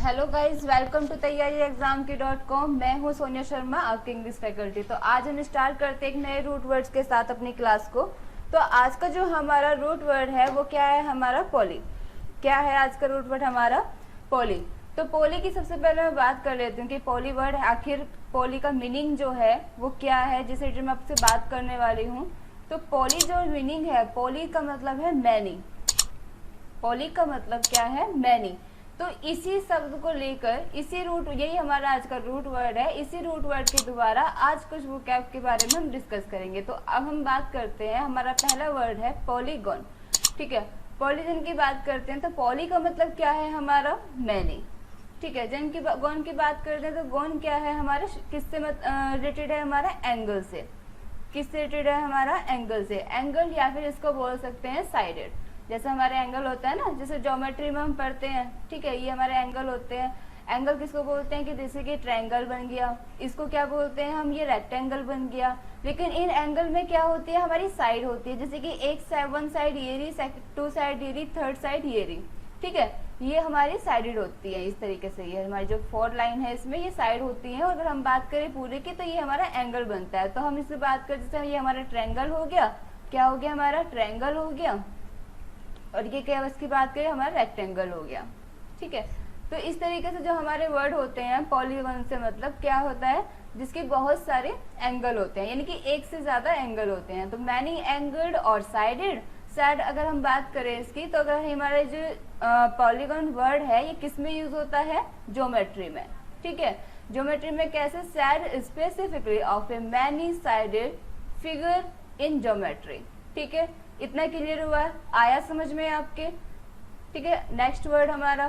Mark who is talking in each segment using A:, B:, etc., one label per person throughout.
A: Hello guys, welcome to तैयारी exam की .com। मैं हूँ सोनिया शर्मा, आपकी इंग्लिश फैकल्टी। तो आज हम स्टार्ट करते हैं एक नए रूट वर्ड्स के साथ अपनी क्लास को। तो आज का जो हमारा रूट वर्ड है वो क्या है? हमारा पॉली। क्या है आज का रूट वर्ड? हमारा पॉली। तो पॉली की सबसे पहले मैं बात कर लेती हूँ कि पॉली वर्ड आखिर पॉली का मीनिंग जो है वो क्या है, जिस रिलेटेड मैं आपसे बात करने वाली हूँ। तो पॉली जो मीनिंग है, पॉली का मतलब है मैनी। पॉली का मतलब क्या है? मैनी। तो इसी शब्द को लेकर इसी रूट, यही हमारा आज का रूट वर्ड है। इसी रूट वर्ड के द्वारा आज कुछ वोकैब के बारे में हम डिस्कस करेंगे। तो अब हम बात करते हैं, हमारा पहला वर्ड है पॉलीगॉन। ठीक है, पॉलीगॉन की बात करते हैं। तो पॉली का मतलब क्या है? हमारा मैनी। ठीक है, जन की गॉन की बात करते हैं तो गॉन क्या है? हमारा किससे रिलेटेड है? हमारा एंगल से। किससे रिलेटेड है? हमारा एंगल से। एंगल या फिर इसको बोल सकते हैं साइडेड। जैसे हमारे एंगल होता है ना, जैसे ज्योमेट्री में हम पढ़ते हैं। ठीक है, ये हमारे एंगल होते हैं। एंगल किसको बोलते हैं? कि जैसे कि ट्रायंगल बन गया, इसको क्या बोलते हैं हम? ये रेक्टेंगल बन गया। लेकिन इन एंगल में क्या होती है? हमारी साइड होती है। जैसे कि वन साइड ये रही, टू साइड ये रही, थर्ड साइड ये रही। ठीक है, ये हमारी साइडेड होती है। इस तरीके से ये हमारी जो फोर लाइन है इसमें ये साइड होती है। और अगर हम बात करें पूरे की तो ये हमारा एंगल बनता है। तो हम इससे बात करें, जैसे ये हमारा ट्रायंगल हो गया। क्या हो गया? हमारा ट्रायंगल हो गया। और ये क्या, इसकी बात करें हमारा रेक्टेंगल हो गया। ठीक है, तो इस तरीके से जो हमारे वर्ड होते हैं पॉलीगॉन से मतलब क्या होता है? जिसके बहुत सारे एंगल होते हैं, यानी कि एक से ज्यादा एंगल होते हैं। तो मैनी एंगल्ड और साइडेड। साइड अगर हम बात करें इसकी, तो अगर हमारे जो पॉलीगॉन वर्ड है ये किस में यूज होता है? ज्योमेट्री में। ठीक है, ज्योमेट्री में कैसे? Side specifically of A many sided figure in geometry. ठीक है, इतना क्लियर हुआ? आया समझ में आपके? ठीक है, नेक्स्ट वर्ड हमारा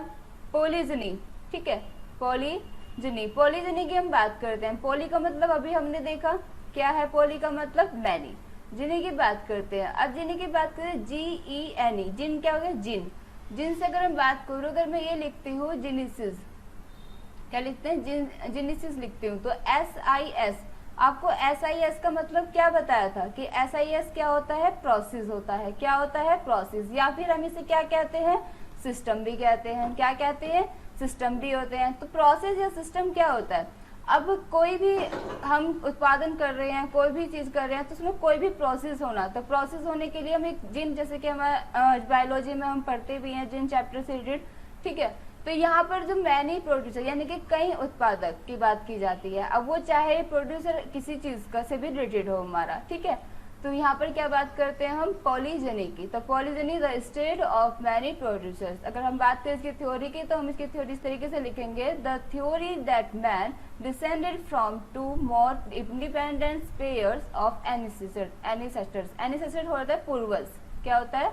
A: पॉलीजनी। ठीक है, पॉलीजनी। पॉलीजनी की हम बात करते हैं। पॉली का मतलब अभी हमने देखा क्या है? पॉली का मतलब मैनी। जिनी की बात करते हैं। अब जिनी की बात करें, GENE। जिन क्या हो गया? जिन। जिन से अगर हम बात करूँ, अगर मैं ये लिखती हूँ जेनेसिस, क्या लिखते हैं? जेनेसिस लिखती हूँ। तो SIS, आपको SIS का मतलब क्या बताया था? कि SIS क्या होता है? प्रोसेस होता है। क्या होता है? प्रोसेस। या फिर हम इसे क्या कहते हैं? सिस्टम भी कहते हैं। क्या कहते हैं? सिस्टम भी होते हैं। तो प्रोसेस या सिस्टम क्या होता है? अब कोई भी हम उत्पादन कर रहे हैं, कोई भी चीज कर रहे हैं, तो उसमें कोई भी प्रोसेस होना। तो प्रोसेस होने के लिए हम एक जिन, जैसे कि हमारा बायोलॉजी में हम पढ़ते भी हैं जिन चैप्टर से रिलेटेड। ठीक है, तो यहाँ पर जो मैनी प्रोड्यूसर यानी कि कई उत्पादक की बात की जाती है। अब वो चाहे प्रोड्यूसर किसी चीज का से भी रिलेटेड हो हमारा। ठीक है, तो यहाँ पर क्या बात करते हैं हम? पॉलीजेनी की। तो polygeny the state of many producers. अगर हम बात करें इसकी थ्योरी की, तो हम इसकी थ्योरी इस तरीके से लिखेंगे, the theory that man descended from two more independent pairs of ancestors. Ancestor होता है पूर्वज। क्या होता है?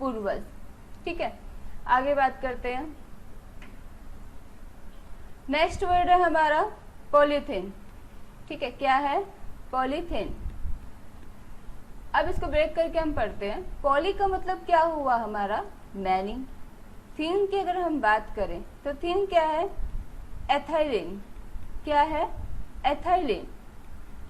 A: पूर्वज। ठीक है, आगे बात करते हैं। नेक्स्ट वर्ड है हमारा पॉलीथीन। ठीक है, क्या है? पॉलीथीन। अब इसको ब्रेक करके हम पढ़ते हैं। पॉली का मतलब क्या हुआ? हमारा मैनी। थीन की अगर हम बात करें तो थीन क्या है? एथिलीन। क्या है? एथिलीन।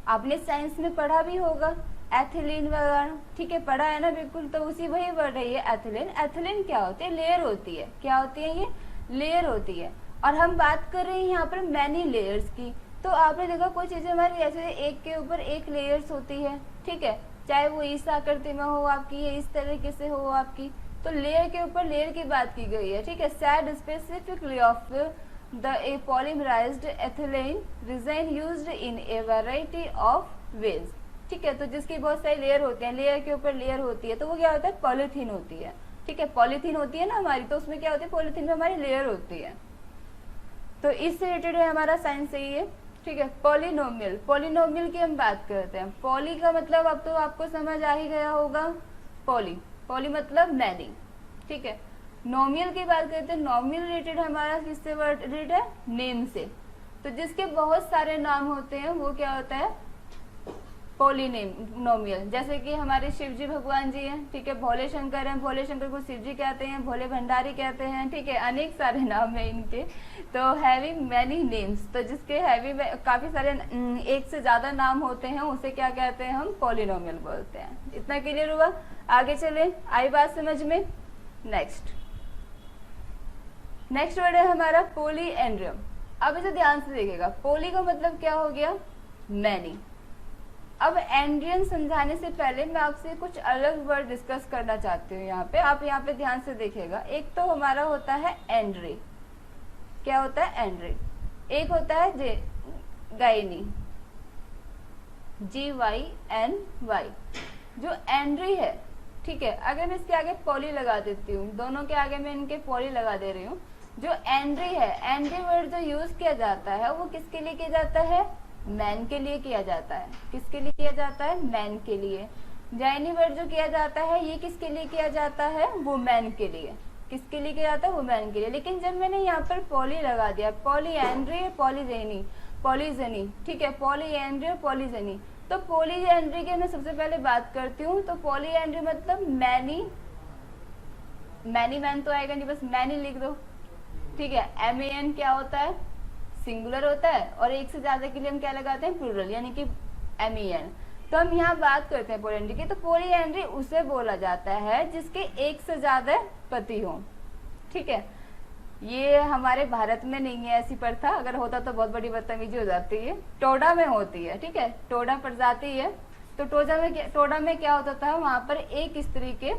A: आपने साइंस में पढ़ा भी होगा एथिलीन वगैरह। ठीक है, पढ़ा है ना? बिल्कुल, तो उसी वही वर्ड है ये एथिलीन। एथिलीन क्या होती है? लेयर होती है। क्या होती है? ये लेयर होती है। और हम बात कर रहे हैं यहाँ पर मैनी लेयर्स की। तो आपने देखा कोई चीजें हमारी ऐसे एक के ऊपर एक लेयर्स होती है। ठीक है, चाहे वो इस आकृति में हो आपकी या इस तरीके से हो आपकी, तो लेयर के ऊपर लेयर की बात की गई है। ठीक है, side specifically of the a polymerised ethylene resin used in a variety of ways. ठीक है, तो जिसकी बहुत सारी लेयर होते हैं, लेयर के ऊपर लेयर होती है, तो वो क्या होता है? पॉलीथीन होती है। ठीक है, पॉलीथीन होती है ना हमारी, तो उसमें क्या होती है? पॉलीथीन में हमारी लेयर होती है। तो इससे रिलेटेड है हमारा साइंस से ये। ठीक है, पॉलिनोमियल। पॉलिनोमियल की हम बात करते हैं। पॉली का मतलब अब तो आपको समझ आ ही गया होगा। पॉली, पॉली मतलब मैनी। ठीक है, नोमियल की बात करते हैं। नोमियल रिलेटेड हमारा किससे वर्ड रिलेटेड है? नेम से। तो जिसके बहुत सारे नाम होते हैं वो क्या होता है? पॉलिनोमियल। जैसे कि हमारे शिव जी भगवान जी हैं। ठीक है, भोले शंकर हैं, भोले शंकर को शिव जी कहते हैं, भोले भंडारी कहते हैं। ठीक है, अनेक सारे नाम है इनके। तो हैविंग मैनी नेम्स, तो जिसके हैवी काफी सारे एक से ज्यादा नाम होते हैं उसे क्या कहते हैं? हम पॉलिनोमियल बोलते हैं। इतना क्लियर हुआ? आगे चले, आई बात समझ में? नेक्स्ट नेक्स्ट वर्ड है हमारा पोलीएंड्रियम। अब इसे ध्यान से देखिएगा, पोली का मतलब क्या हो गया, मैनी। अब एंड्रियम समझाने से पहले मैं आपसे कुछ अलग वर्ड डिस्कस करना चाहती हूँ। आप यहाँ पे ध्यान से देखिएगा। एक तो हमारा होता है एंड्री, क्या होता है एंड्री। एक होता है गायनी, GYNY। जो एंड्री है, ठीक है, अगर मैं इसके आगे पॉली लगा देती हूँ, दोनों के आगे मैं इनके पॉली लगा दे रही हूँ। जो एंड्री है, एंड्री वर्ड जो यूज किया जाता है वो किसके लिए किया जाता है, मैन के लिए किया जाता है। किसके लिए किया जाता है, मैन के लिए। जाइनी वर्ड जो किया जाता है ये किसके लिए किया जाता है, वुमेन के लिए। किसके लिए किया जाता है, वुमेन के लिए। लेकिन जब मैंने यहाँ पर पॉली लगा दिया, पॉलीएंड्री और पॉलीजेनी, ठीक है, पॉलीएंड्री और पॉलीजेनी, तो पॉलीएंड्री की मैं सबसे पहले बात करती हूँ। तो पॉलीएंड्री मतलब मैनी मैन तो आएगा नहीं, बस मैनी लिख दो, ठीक है। MAN क्या होता है, सिंगुलर होता है, और एक से ज्यादा के लिए हम क्या लगाते हैं, प्लूरल, यानी कि MEN। तो हम यहाँ बात करते हैं पॉलीएंड्री की। तो पॉलीएंड्री उसे बोला जाता है जिसके एक से ज्यादा पति हो, ठीक है। ये हमारे भारत में नहीं है ऐसी प्रथा, अगर होता तो बहुत बड़ी बदतमीजी हो जाती है। टोडा में होती है, ठीक है, टोडा प्रजाति है। तो टोडा में क्या होता था, वहां पर एक स्त्री के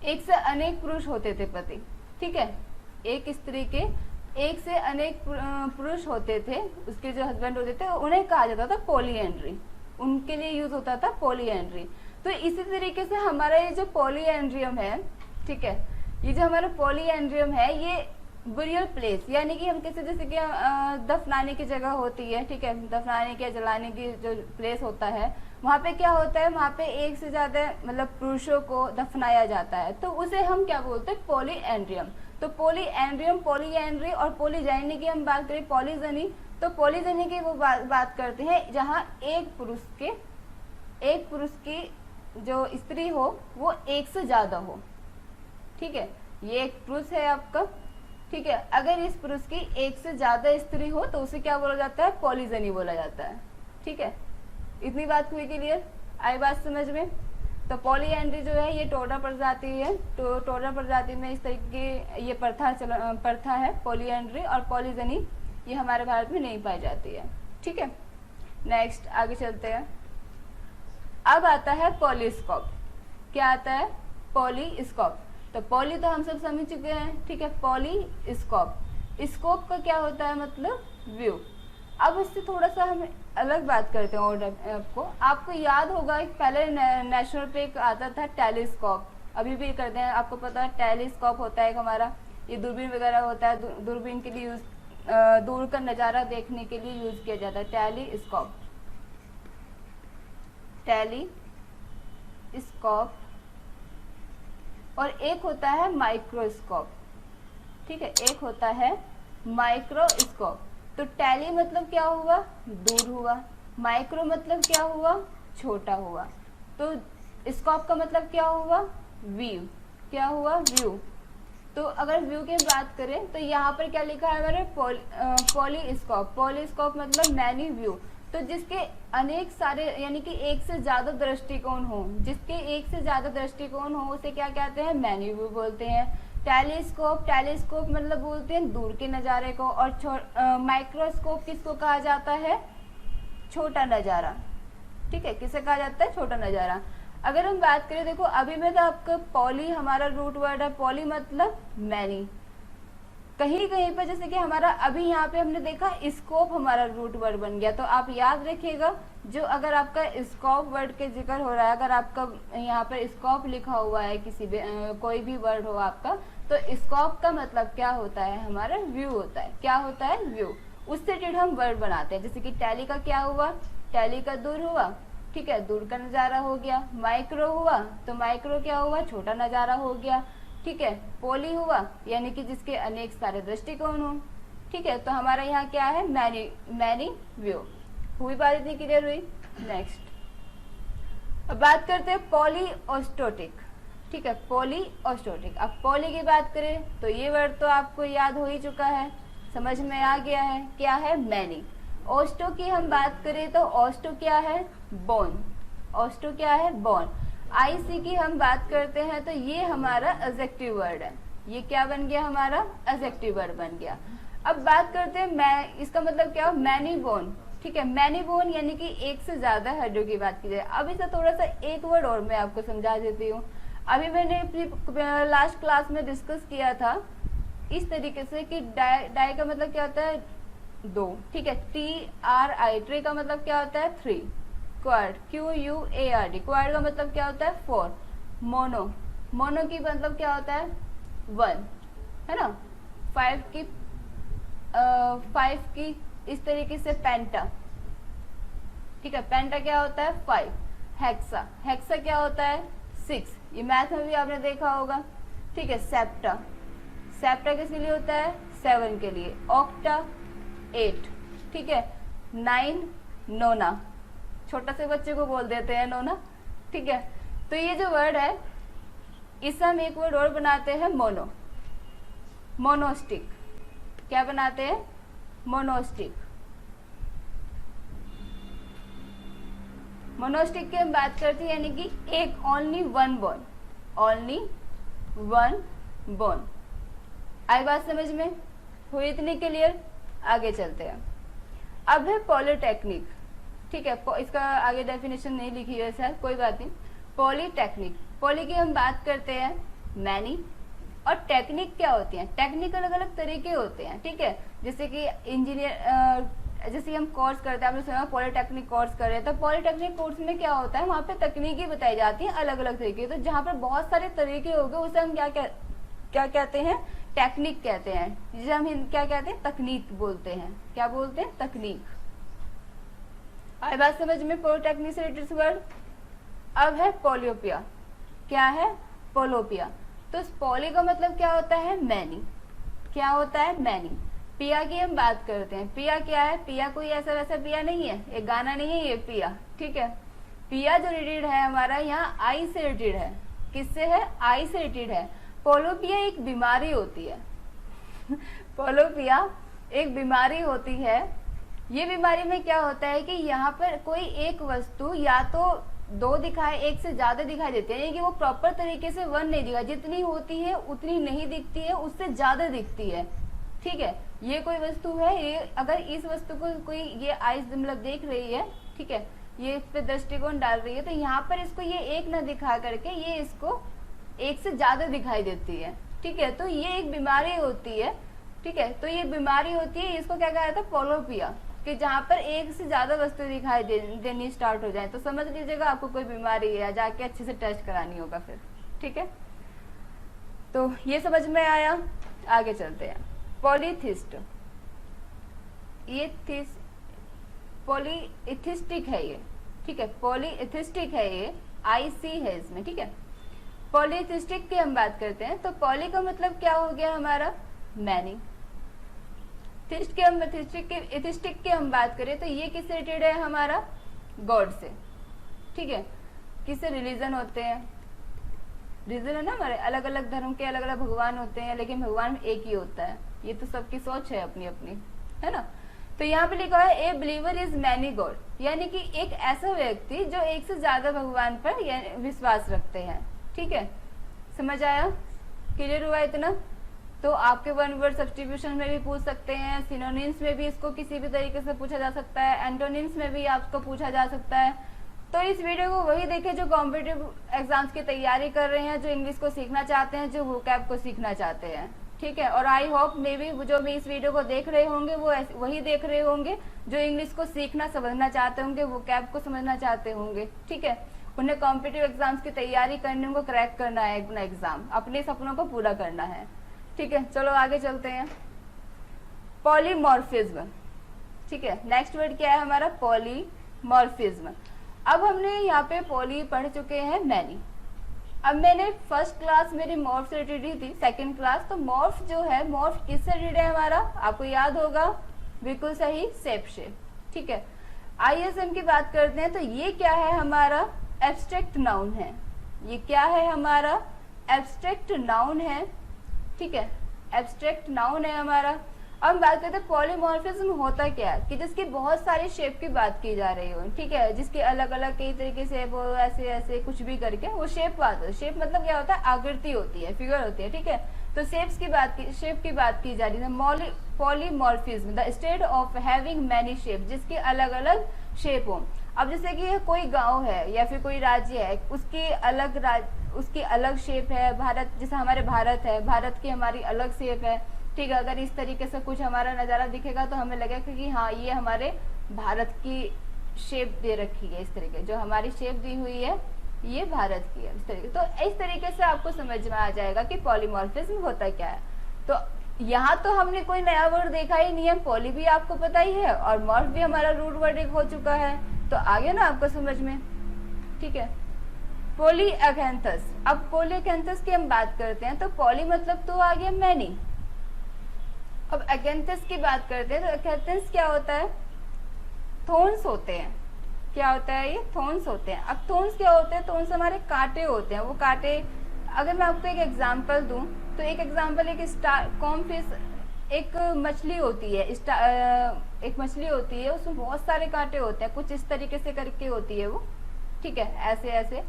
A: एक से अनेक पुरुष होते थे पति, ठीक है। एक स्त्री के एक से अनेक पुरुष होते थे, उसके जो हस्बैंड होते थे, उन्हें कहा जाता था पॉलीएंड्री। उनके लिए यूज होता था पॉलीएंड्री। तो इसी तरीके से हमारा ये जो पॉलीएंड्रियम है, ठीक है, ये जो हमारा पॉलीएंड्रियम है ये बुरियल प्लेस, यानी कि हम कैसे, जैसे कि दफनाने की जगह होती है, ठीक है, दफनाने की जलाने की जो प्लेस होता है, वहाँ पे क्या होता है, वहाँ पे एक से ज्यादा मतलब पुरुषों को दफनाया जाता है, तो उसे हम क्या बोलते हैं, पॉलीएंड्रियम। तो पॉलीएंड्रियम, पॉलीएंड्री और पॉलीजेनी की हम बात करें, पॉलीजेनी, तो पॉलीजेनी की वो बात करते हैं जहाँ एक पुरुष की जो स्त्री हो वो एक से ज्यादा हो, ठीक है। ये एक पुरुष है आपका, ठीक है, अगर इस पुरुष की एक से ज्यादा स्त्री हो तो उसे क्या बोला जाता है, पॉलीजेनी बोला जाता है, ठीक है। इतनी बात हुई क्लियर, आई बात समझ में। तो पॉलीएंड्री जो है ये टोडा प्रजाति है, तो टोडा प्रजाति में इस तरीके ये प्रथा है पॉलीएंड्री, और पॉलीजेनी ये हमारे भारत में नहीं पाई जाती है, ठीक है। नेक्स्ट आगे चलते हैं। अब आता है पॉलीस्कोप। क्या आता है, पॉलीस्कोप। तो पॉली तो हम सब समझ चुके हैं, ठीक है। पॉलीस्कोप, स्कोप का क्या होता है, मतलब व्यू। अब इससे थोड़ा सा हम अलग बात करते हैं और आपको याद होगा पहले नेशनल पे एक आता था टेलीस्कोप, अभी भी करते हैं, आपको पता है टेलीस्कोप होता है हमारा, ये दूरबीन वगैरह होता है, दूरबीन के लिए यूज, दूर का नज़ारा देखने के लिए यूज किया जाता है टेलीस्कोप। और एक होता है माइक्रोस्कोप, ठीक है, एक होता है माइक्रोस्कोप। तो टेली मतलब क्या हुआ, दूर हुआ, माइक्रो मतलब क्या हुआ, छोटा हुआ, तो स्कोप का मतलब क्या हुआ, व्यू, क्या हुआ, व्यू। तो अगर व्यू की बात करें तो यहाँ पर क्या लिखा है हमारे, पॉलीस्कोप। पॉलीस्कोप मतलब मैनी व्यू, तो जिसके अनेक सारे यानी कि एक से ज्यादा दृष्टिकोण हो, जिसके एक से ज्यादा दृष्टिकोण हो उसे क्या कहते हैं, मैनी व्यू बोलते हैं। टेलीस्कोप मतलब बोलते हैं दूर के नज़ारे को, और माइक्रोस्कोप किसको कहा जाता है, छोटा नज़ारा, ठीक है, किसे कहा जाता है, छोटा नज़ारा। अगर हम बात करें, देखो अभी में तो आपका पॉली हमारा रूट वर्ड है, पॉली मतलब मैनी। कहीं कहीं पर जैसे कि हमारा अभी यहाँ पे हमने देखा स्कोप हमारा रूट वर्ड बन गया, तो आप याद रखिएगा, जो अगर आपका स्कोप वर्ड के जिक्र हो रहा है, अगर आपका यहाँ पर स्कोप लिखा हुआ है किसी भी कोई भी वर्ड हो आपका, तो स्कोप का मतलब क्या होता है, हमारा व्यू होता है। क्या होता है, व्यू। उससे रिलेटेड हम वर्ड बनाते हैं, जैसे कि टैली का क्या हुआ, टैली का दूर हुआ, ठीक है, दूर का नज़ारा हो गया। माइक्रो हुआ तो माइक्रो क्या हुआ, छोटा नज़ारा हो गया, ठीक है। पोली हुआ यानी कि जिसके अनेक सारे दृष्टिकोण हो, ठीक है। तो हमारा यहाँ क्या है, मैनी व्यू। हुई बात, इतनी क्लियर हुई। नेक्स्ट अब बात करते हैं पॉलीओस्टोटिक, ठीक है, पॉलीओस्टोटिक। अब पॉली की बात करें तो ये वर्ड तो आपको याद हो ही चुका है, समझ में आ गया है, क्या है, मैनी। ओस्टो की हम बात करें तो ओस्टो क्या है, बोन। ओस्टो क्या है, बोन। आईसी की हम बात करते हैं तो ये हमारा एडजेक्टिव वर्ड है, ये क्या बन गया हमारा, एडजेक्टिव वर्ड बन गया। अब बात करते हैं मैं, इसका मतलब क्या, मैनी बोन। ठीक है, मैनी बोन यानी कि एक से ज्यादा हड्डियों की बात की जाए। अब इसे थोड़ा सा एक वर्ड और मैं आपको समझा देती हूँ। अभी मैंने लास्ट क्लास में डिस्कस किया था इस तरीके से कि डाई का मतलब क्या होता है, दो। ठीक है, TRI, ट्री का मतलब क्या होता है, 3। क्वाड, QUARD, क्वाड का मतलब क्या होता है, 4। मोनो, मोनो की मतलब क्या होता है, 1, है ना। 5 की इस तरीके से पेंटा। ठीक है, पेंटा क्या होता है, 5। हेक्सा, हेक्सा क्या होता है, 6। ये मैथ में भी आपने देखा होगा। ठीक है, सेप्टा, सेप्टा किसके लिए होता है, 7 के लिए। ऑक्टा, 8। ठीक है, 9 नोना, छोटा से बच्चे को बोल देते हैं नोना। ठीक है, तो ये जो वर्ड है इससे हम एक वर्ड और बनाते हैं, मोनो, मोनोस्टिक। क्या बनाते हैं, मोनोस्टिक। मोनोस्टिक की हम बात करते हैं यानी कि एक, only one bone, only one bone. आई बात समझ में, हुई इतनी क्लियर। आगे चलते हैं। अब है पॉलिटेक्निक। ठीक है, इसका आगे डेफिनेशन नहीं लिखी है सर, कोई बात नहीं। पॉलिटेक्निक, पॉली की हम बात करते हैं मैनी, और टेक्निक क्या होती है, टेक्निक अलग अलग तरीके होते हैं। ठीक है, जैसे कि इंजीनियर, जैसे हम कोर्स करते हैं, आपने सुना पॉलिटेक्निक कोर्स कर रहे हैं, तो पॉलिटेक्निक कोर्स में क्या होता है, वहाँ पे तकनीकी बताई जाती हैं अलग अलग तरीके। तो जहाँ पर बहुत सारे तरीके हो गए उसे हम क्या कहते हैं, टेक्निक कहते हैं। जिसे हम क्या कहते हैं, तकनीक बोलते हैं। क्या बोलते हैं, तकनीक। आई बात समझ में, पॉलिटेक्निक से रिलेटेड वर्ड। अब है पोलियोपिया। क्या है, पोलोपिया। तो पॉली का मतलब क्या होता है, मैनी। क्या होता है, मैनी। पिया की हम बात करते हैं। पिया क्या है, पिया कोई ऐसा वैसा पिया नहीं है, एक गाना नहीं है ये पिया। ठीक है, पिया जो रिलेटेड है हमारा यहाँ आई से रिलेटेड है। किससे है, आई से रिलेटेड है। पोलोपिया एक बीमारी होती है पोलोपिया एक बीमारी होती है। ये बीमारी में क्या होता है कि यहाँ पर कोई एक वस्तु या तो दो दिखाए, एक से ज्यादा दिखाई देती है, यानी कि वो प्रॉपर तरीके से वन नहीं दिखाई, जितनी होती है उतनी नहीं दिखती है, उससे ज्यादा दिखती है। ठीक है, ये कोई वस्तु है, ये अगर इस वस्तु को कोई ये आइस मतलब देख रही है, ठीक है, ये इस पे दृष्टिकोण डाल रही है, तो यहाँ पर इसको ये एक ना दिखा करके ये इसको एक से ज्यादा दिखाई देती है। ठीक है, तो ये एक बीमारी होती है। ठीक है, तो ये बीमारी होती है, इसको क्या कहा जाता है, पोलोपिया, कि जहाँ पर एक से ज्यादा वस्तु दिखाई देनी स्टार्ट हो जाए तो समझ लीजिएगा आपको कोई बीमारी है, जाके अच्छे से टेस्ट करानी होगा फिर। ठीक है, तो ये समझ में आया। आगे चलते हैं। पॉलीथिस्ट, ये पॉलीइथिस्टिक है ये। ठीक है, पॉलीइथिस्टिक है ये, IC है इसमें। ठीक है, पॉलीइथिस्टिक की हम बात करते हैं। तो पॉली का मतलब क्या हो गया हमारा, मैनी। इथिस्टिक की हम बात करें तो ये किससे रिलेटेड है हमारा, गॉड से। ठीक है, किससे, रिलीजन होते हैं, रिलीजन है ना हमारे, अलग अलग धर्म के अलग अलग भगवान होते हैं, लेकिन भगवान एक ही होता है। ये तो सबकी सोच है अपनी अपनी, है ना। तो यहाँ पे लिखा है ए बिलीवर इज मैनी गॉड, यानी कि एक ऐसा व्यक्ति जो एक से ज्यादा भगवान पर विश्वास रखते हैं। ठीक है, समझ आया, क्लियर हुआ इतना। तो आपके वन वर्ड सब्स्टिट्यूशन में भी पूछ सकते हैं, सिनोनिम्स में भी इसको किसी भी तरीके से पूछा जा सकता है, एंटोनिम्स में भी आपको पूछा जा सकता है। तो इस वीडियो को वही देखें जो कॉम्पिटिटिव एग्जाम्स की तैयारी कर रहे हैं, जो इंग्लिश को सीखना चाहते हैं, जो वोकैब को सीखना चाहते हैं। ठीक है, और आई होप मे भी जो भी इस वीडियो को देख रहे होंगे वो वही देख रहे होंगे जो इंग्लिश को सीखना समझना चाहते होंगे, वोकैब को समझना चाहते होंगे। ठीक है, उन्हें कॉम्पिटिटिव एग्जाम्स की तैयारी करने को क्रैक करना है अपना एग्जाम, अपने सपनों को पूरा करना है। ठीक है, चलो आगे चलते हैं। पॉलीमॉर्फिज्म। ठीक है, नेक्स्ट वर्ड क्या है हमारा, पॉलीमॉर्फिज्म। अब हमने यहाँ पे पॉली पढ़ चुके हैं मैनी। अब मैंने फर्स्ट क्लास मेरी मॉर्फ से रिलेटेड थी, सेकंड क्लास, तो मॉर्फ जो है, मॉर्फ किससे रिलेटेड है हमारा, आपको याद होगा, बिल्कुल सही, शेप से। ठीक है, ISM की बात करते हैं तो ये क्या है हमारा, एब्स्ट्रैक्ट नाउन है। ये क्या है हमारा, एब्स्ट्रैक्ट नाउन है। ठीक है, एब्स्ट्रैक्ट नाउन है हमारा। अब हम बात करते हैं पॉलीमॉर्फिज्म होता क्या है, कि जिसकी बहुत सारी शेप की बात की जा रही हो। ठीक है, जिसके अलग अलग कई तरीके से वो ऐसे ऐसे कुछ भी करके वो शेप बात हो। शेप मतलब क्या होता है, आकृति होती है, फिगर होती है। ठीक है, तो शेप की बात की जा रही है। Polymorphism the state of having many shape, जिसकी अलग अलग शेप हो। अब जैसे कि कोई गांव है या फिर कोई राज्य है, उसकी अलग शेप है। भारत, जैसे हमारे भारत है, भारत की हमारी अलग शेप है, ठीक है। अगर इस तरीके से कुछ हमारा नज़ारा दिखेगा तो हमें लगेगा कि हाँ ये हमारे भारत की शेप दे रखी है। इस तरीके जो हमारी शेप दी हुई है ये भारत की है, इस तरीके। तो इस तरीके से आपको समझ में आ जाएगा कि पॉलीमॉर्फिज्म होता क्या है। तो यहाँ तो हमने कोई नया वर्ड देखा ही नहीं है, पॉली भी आपको पता ही है और मॉर्फ भी हमारा रूट वर्ड एक हो चुका है। तो आगे ना आपको समझ में, ठीक है। पॉलीएकेंथस, अब पॉलीएकेंथस की हम बात करते हैं तो पॉली मतलब तो आ गया मैनी। अब एकेंथस की बात करते हैं तो एकेंथस क्या होता है, थोन्स होते हैं। क्या होता है ये, थोन्स होते हैं। अब थोन्स क्या होते हैं, थोन्स हमारे कांटे होते हैं। वो कांटे, अगर मैं आपको एक एग्जांपल दूं तो एक एग्जांपल, कॉमफिश एक मछली होती है, एक मछली होती है, उसमें बहुत सारे कांटे होते हैं, कुछ इस तरीके से करके होती है वो, ठीक है, ऐसे ऐसे।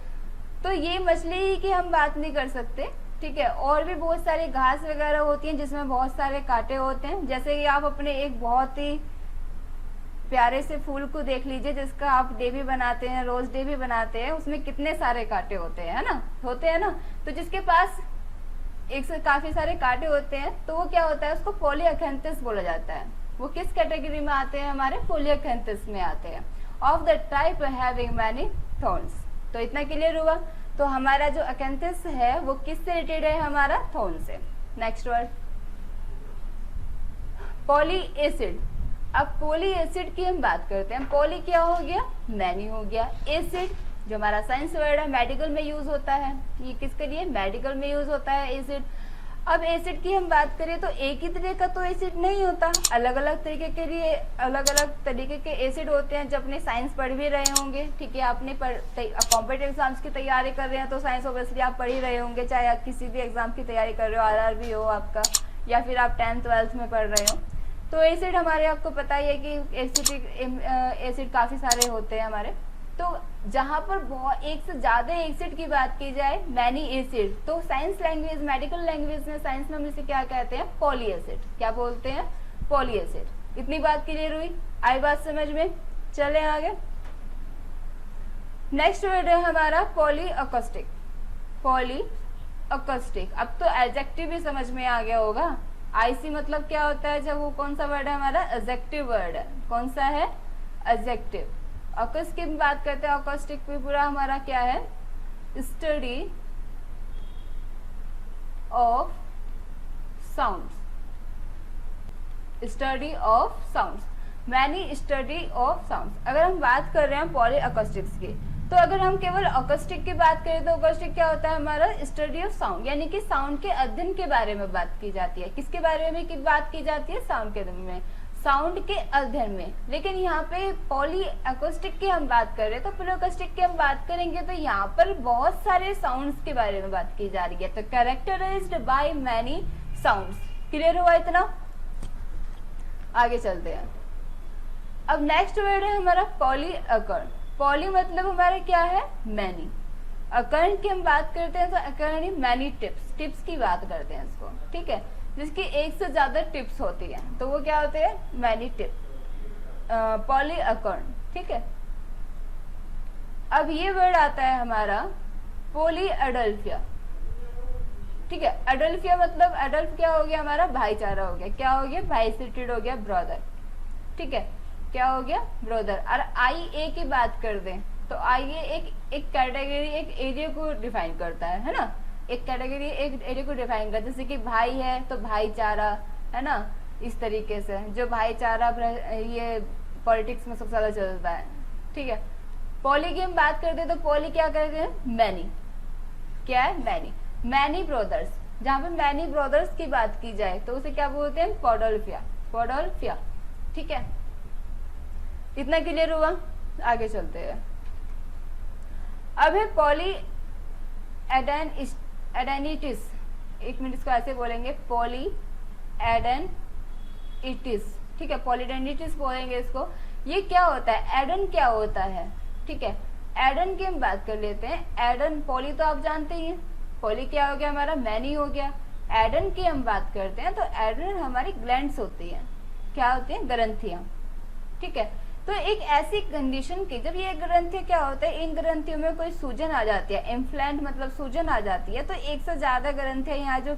A: तो ये मछली की हम बात नहीं कर सकते, ठीक है। और भी बहुत सारी घास वगैरह होती हैं जिसमें बहुत सारे कांटे होते हैं। जैसे कि आप अपने एक बहुत ही प्यारे से फूल को देख लीजिए जिसका आप डे भी बनाते हैं, रोज डे भी बनाते हैं, उसमें कितने सारे कांटे होते हैं, है ना, होते हैं ना। तो जिसके पास एक से काफी सारे कांटे होते हैं तो वो क्या होता है, उसको पॉलीएकेंथस बोला जाता है। वो किस कैटेगरी में आते हैं, हमारे पॉलीएकेंथस में आते हैं। Of the type having many thorns. तो इतना क्लियर हुआ। तो हमारा जो एकेंथस है वो किससे रिलेटेड है, हमारा थॉर्न से। Next word poly acid. अब पॉली एसिड की हम बात करते हैं। पॉली क्या हो गया, मैनी हो गया। एसिड जो हमारा साइंस वर्ड है, मेडिकल में यूज होता है। ये किसके लिए, मेडिकल में यूज होता है एसिड। अब एसिड की हम बात करें तो एक ही तरह का तो एसिड नहीं होता, अलग अलग तरीके के लिए अलग अलग तरीके के एसिड होते हैं। जब अपने साइंस पढ़ भी रहे होंगे, ठीक है, आपने कॉम्पिटेटिव एग्जाम्स की तैयारी कर रहे हैं तो साइंस ऑब्वियसली आप पढ़ ही रहे होंगे, चाहे आप किसी भी एग्जाम की तैयारी कर रहे हो, आरआरबी हो आपका, या फिर आप 10th 12th में पढ़ रहे हो। तो एसिड हमारे, आपको पता ही है कि एसिड काफ़ी सारे होते हैं हमारे। तो जहाँ पर बहुत एक से ज़्यादा एसिड की बात की जाए, मैनी एसिड, तो साइंस लैंग्वेज, मेडिकल लैंग्वेज में, साइंस में हम इसे क्या कहते हैं, पॉली एसिड। क्या बोलते हैं, पॉली एसिड। इतनी बात क्लियर हुई, आई बात समझ में। चले आगे। नेक्स्ट वर्ड है हमारा पॉली अकोस्टिक। पॉली अकोस्टिक, अब तो एडजेक्टिव भी समझ में आ गया होगा। आईसी मतलब क्या होता है, जब वो कौन सा वर्ड है हमारा, एडजेक्टिव वर्ड है। कौन सा है, एडजेक्टिव। अकोस्टिक की बात करते हैं, अकोस्टिक भी पूरा हमारा क्या है, study of sounds. Study of sounds, many study of sounds. अगर हम बात कर रहे हैं पॉली अकोस्टिक्स की, तो अगर हम केवल अकोस्टिक की बात करें तो अकोस्टिक क्या होता है हमारा, स्टडी ऑफ साउंड, यानी कि साउंड के अध्ययन के बारे में बात की जाती है। किसके बारे में की बात की जाती है, साउंड के अध्ययन में, साउंड के अध्ययन में। लेकिन यहाँ पे पॉली अकोस्टिक की हम बात कर रहे हैं, तो पॉली अकोस्टिक की हम बात करेंगे तो यहाँ पर बहुत सारे साउंड्स के बारे में बात की जा रही है। तो characterized by many sounds. Clear हुआ इतना, आगे चलते हैं। अब नेक्स्ट वर्ड है हमारा पॉली अकर्न। पॉली मतलब हमारा क्या है, मैनी। अकर्न की हम बात करते हैं तो अकर्न मैनी टिप्स, टिप्स की बात करते हैं इसको, ठीक है, जिसकी एक से ज्यादा टिप्स होती है तो वो क्या होते हैं, मैनी टिप, पॉली अकर्न, ठीक है। अब ये वर्ड आता है हमारा पोली अडल्फिया, ठीक है। अडल्फिया मतलब, अडल्फ क्या हो गया हमारा, भाईचारा हो गया। क्या हो गया, भाई से रिलेटेड हो गया, ब्रदर, ठीक है। क्या हो गया, ब्रदर। और आई ए की बात कर दें तो आई ए एक कैटेगरी, एक एरिया को डिफाइन करता है ना। एक कैटेगरी एक एरिया को डिफाइन करता है, जैसे कि भाई है तो भाईचारा, है ना, इस तरीके से जो भाईचारा ये पॉलिटिक्स में सबसे ज्यादा चलता है, ठीक है। पॉली की हम बात करते हैं तो पॉली क्या करते हैं, मैनी। क्या है, मैनी, मैनी ब्रदर्स। जहाँ पे मैनी ब्रदर्स की बात की जाए तो उसे क्या बोलते हैं, पॉडोल्फिया, पॉडोल्फिया, ठीक है। इतना क्लियर हुआ, आगे चलते हैं। अब है पॉली एडेनिटिस। एक मिनट, इसको ऐसे बोलेंगे, पॉली एडेनिटिस, ठीक है, पॉलीडेनिटिस बोलेंगे इसको। ये क्या होता है, एडन क्या होता है, ठीक है। एडन की हम बात कर लेते हैं। एडन, पॉली तो आप जानते ही हैं, पॉली क्या हो गया हमारा, मैनी हो गया। एडन की हम बात करते हैं तो एडन हमारी ग्लैंड्स होती हैं, क्या होती हैं, ग्रंथियां, ठीक है। तो एक ऐसी कंडीशन की जब ये ग्रंथि क्या होता है, इन ग्रंथियों में कोई सूजन आ जाती है, इम्फ्लेंट मतलब सूजन आ जाती है, तो एक से ज्यादा ग्रंथियां यहाँ जो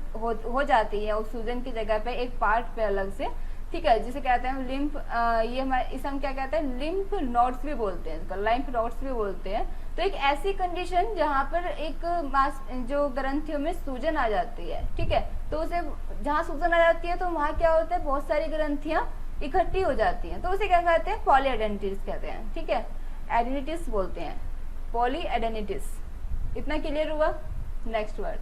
A: हो जाती है उस सूजन की जगह पे एक पार्ट पे अलग से, ठीक है, जिसे कहते हैं लिम्फ, ये हमारे इसे हम क्या कहते हैं, लिम्फ नोड्स भी बोलते हैं, इसका लिम्फ नोड्स भी बोलते हैं। तो एक ऐसी कंडीशन जहाँ पर एक मास जो ग्रंथियों में सूजन आ जाती है, ठीक है, तो उसे जहाँ सूजन आ जाती है तो वहाँ क्या होता है, बहुत सारी ग्रंथियां इकट्ठी हो जाती हैं, तो उसे क्या कहते हैं, पॉलीएडेनिटिस कहते हैं, ठीक है, एडेनिटिस बोलते हैं, पॉलीएडेनिटिस। इतना क्लियर हुआ। नेक्स्ट वर्ड,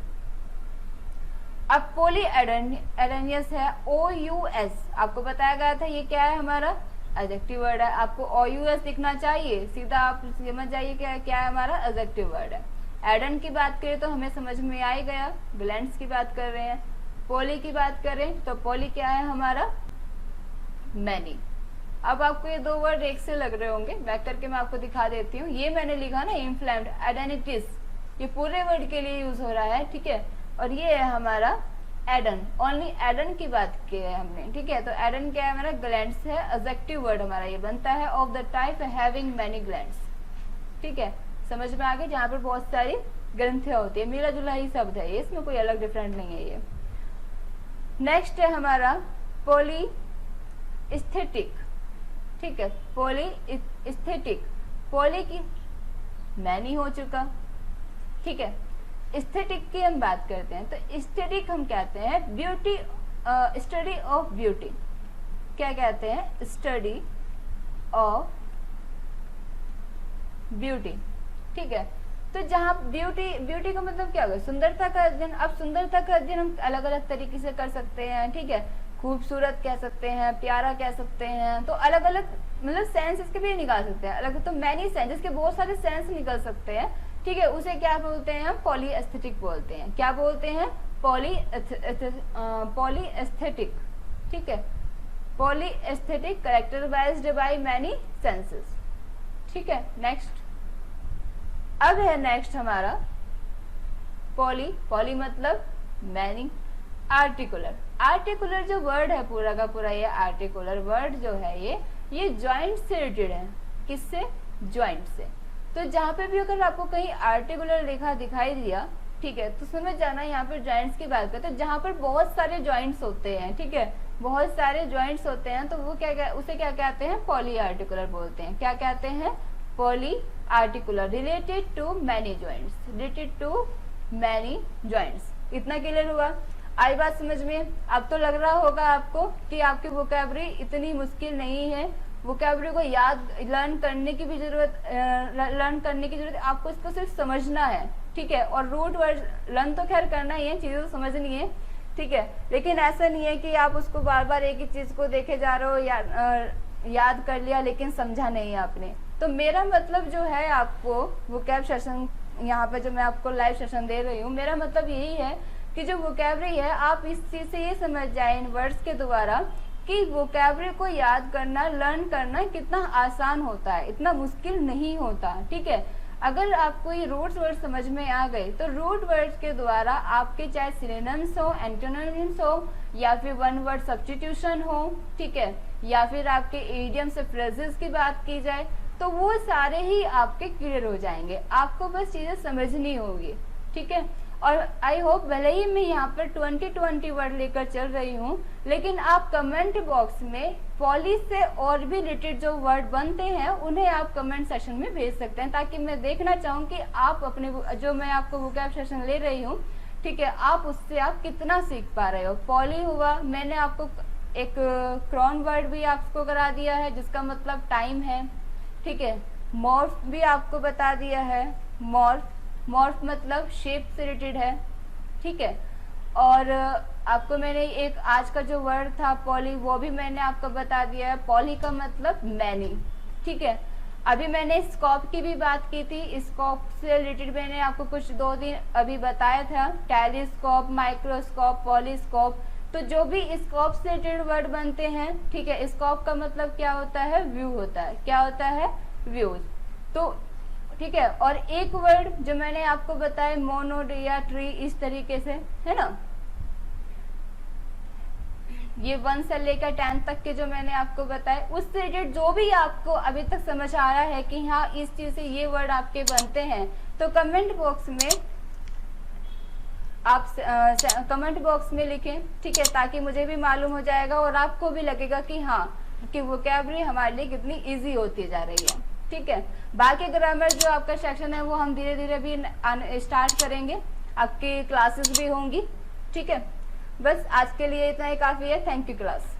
A: अब पॉलीएडेनियस है, OUS, आपको बताया गया था ये क्या है, हमारा एडजेक्टिव वर्ड है। आपको OUS दिखना चाहिए, सीधा आप समझ जाइए क्या है, हमारा एडजेक्टिव वर्ड है। एडन की बात करें तो हमें समझ में आ ही गया, ग्लैंड्स की बात कर रहे हैं। पॉली की बात करें तो पॉली क्या है, हमारा मैनी। अब आपको ये दो वर्ड एक से लग रहे होंगे, बैक करके मैं आपको दिखा देती हूँ। ये मैंने लिखा ना इन्फ्लेम्ड, एडेनिटिस, ये पूरे वर्ड के लिए यूज हो रहा है, ठीक है, और ये है हमारा एडन, ओनली एडन की बात की है हमने, ठीक है। तो एडन क्या है, हमारा ग्लैंड्स है, एडजेक्टिव वर्ड हमारा ये बनता है, of the type having many glands, ठीक है, समझ में आ गया, जहाँ पर बहुत सारी ग्रंथियां होती है, मिला जुला ही शब्द है ये, इसमें कोई अलग डिफरेंट नहीं है ये। नेक्स्ट है हमारा पॉली एस्थेटिक, ठीक है, पॉली एस्थेटिक, पॉली की मैनी हो चुका, ठीक है। एस्थेटिक की हम बात करते हैं तो एस्थेटिक हम कहते हैं ब्यूटी, स्टडी ऑफ ब्यूटी, क्या कहते हैं, स्टडी ऑफ ब्यूटी, ठीक है। तो जहाँ ब्यूटी का मतलब क्या होगा, सुंदरता का अध्ययन। अब सुंदरता का अध्ययन हम अलग अलग तरीके से कर सकते हैं, ठीक है, खूबसूरत कह सकते हैं, प्यारा कह सकते हैं, तो अलग अलग मतलब सेंस इसके भी निकाल सकते हैं, अलग तो मैनी सेंस, इसके बहुत सारे सेंस निकल सकते हैं, ठीक है, उसे क्या बोलते हैं, हम पॉली एस्थेटिक बोलते हैं। क्या बोलते हैं, पॉली एस्थेटिक, ठीक है, poly aesthetic characterized by many senses, ठीक है। नेक्स्ट, अब है नेक्स्ट हमारा पॉली मतलब मैनी, आर्टिकुलर। आर्टिकुलर जो वर्ड है पूरा का पूरा, ये आर्टिकुलर वर्ड जो है ये जॉइंट से रिलेटेड है, किससे, जॉइंट से। तो जहाँ पे भी अगर आपको कहीं आर्टिकुलर लिखा दिखाई दिया, ठीक है, तो समझ जाना यहाँ पर जॉइंट्स की बात करते हैं, जहाँ पर बहुत सारे जॉइंट्स होते हैं, ठीक है, बहुत सारे जॉइंट्स होते हैं, तो वो उसे क्या कहते हैं, पॉली आर्टिकुलर बोलते हैं। क्या कहते हैं, poly articular, related to many joints, related to many joints. इतना क्लियर हुआ, आई बात समझ में। अब तो लग रहा होगा आपको कि आपकी वोकैबुलरी इतनी मुश्किल नहीं है, वोकैबुलरी को लर्न करने की भी जरूरत, आपको इसको सिर्फ समझना है, ठीक है, और रूट वर्ड लर्न तो खैर करना ही है, चीजें तो समझनी है, ठीक है, लेकिन ऐसा नहीं है कि आप उसको बार बार एक ही चीज को देखे जा रहे हो, याद कर लिया लेकिन समझा नहीं आपने। तो मेरा मतलब जो है, आपको वोकैब सेशन यहाँ पे जो मैं आपको लाइव सेशन दे रही हूँ, मेरा मतलब यही है कि जो वोकैबुलरी है आप इस चीज से ये समझ जाए इन वर्ड्स के द्वारा कि वोकैबुलरी को याद करना, लर्न करना कितना आसान होता है, इतना मुश्किल नहीं होता, ठीक है। अगर आपको ये रूट वर्ड समझ में आ गए तो रूट वर्ड्स के द्वारा आपके चाहे सिनोनिम्स हो, एंटोनिम्स हो, या फिर वन वर्ड सब्स्टिट्यूशन हो, ठीक है, या फिर आपके इडियम से फ्रेजेस की बात की जाए, तो वो सारे ही आपके क्लियर हो जाएंगे, आपको बस चीजें समझनी होगी, ठीक है। और आई होप भले ही मैं यहाँ पर 20 वर्ड लेकर चल रही हूँ, लेकिन आप कमेंट बॉक्स में पॉली से और भी रिलेटेड जो वर्ड बनते हैं उन्हें आप कमेंट सेशन में भेज सकते हैं, ताकि मैं देखना चाहूँ कि आप अपने जो मैं आपको वोकैब सेशन ले रही हूँ, ठीक है, आप उससे आप कितना सीख पा रहे हो। पॉली हुआ, मैंने आपको एक क्रॉन वर्ड भी आपको करा दिया है जिसका मतलब टाइम है, ठीक है। मॉर्फ भी आपको बता दिया है, मॉर्फ मतलब शेप से रिलेटेड है, ठीक है। और आपको मैंने एक आज का जो वर्ड था पॉली, वो भी मैंने आपको बता दिया है, पॉली का मतलब मैनी, ठीक है। अभी मैंने स्कोप की भी बात की थी, स्कोप से रिलेटेड मैंने आपको कुछ 2 दिन अभी बताया था, टेलीस्कोप, माइक्रोस्कोप, पॉलीस्कोप। तो जो भी स्कोप से रिलेटेड वर्ड बनते हैं, ठीक है, स्कोप का मतलब क्या होता है, व्यू होता है, क्या होता है, व्यूज। तो ठीक है, और एक वर्ड जो मैंने आपको बताया मोनोड या ट्री, इस तरीके से है ना, ये 1 से लेकर 10 तक के जो मैंने आपको बताए, उससे रिलेटेड जो भी आपको अभी तक समझ आ रहा है कि हाँ इस चीज से ये वर्ड आपके बनते हैं, तो कमेंट बॉक्स में आप कमेंट बॉक्स में लिखें, ठीक है, ताकि मुझे भी मालूम हो जाएगा और आपको भी लगेगा कि हाँ कि वोकैबुलरी हमारे लिए कितनी इजी होती जा रही है। ठीक है, बाकी ग्रामर जो आपका सेक्शन है वो हम धीरे धीरे भी स्टार्ट करेंगे, आपकी क्लासेस भी होंगी। ठीक है, बस आज के लिए इतना ही काफ़ी है। Thank you class.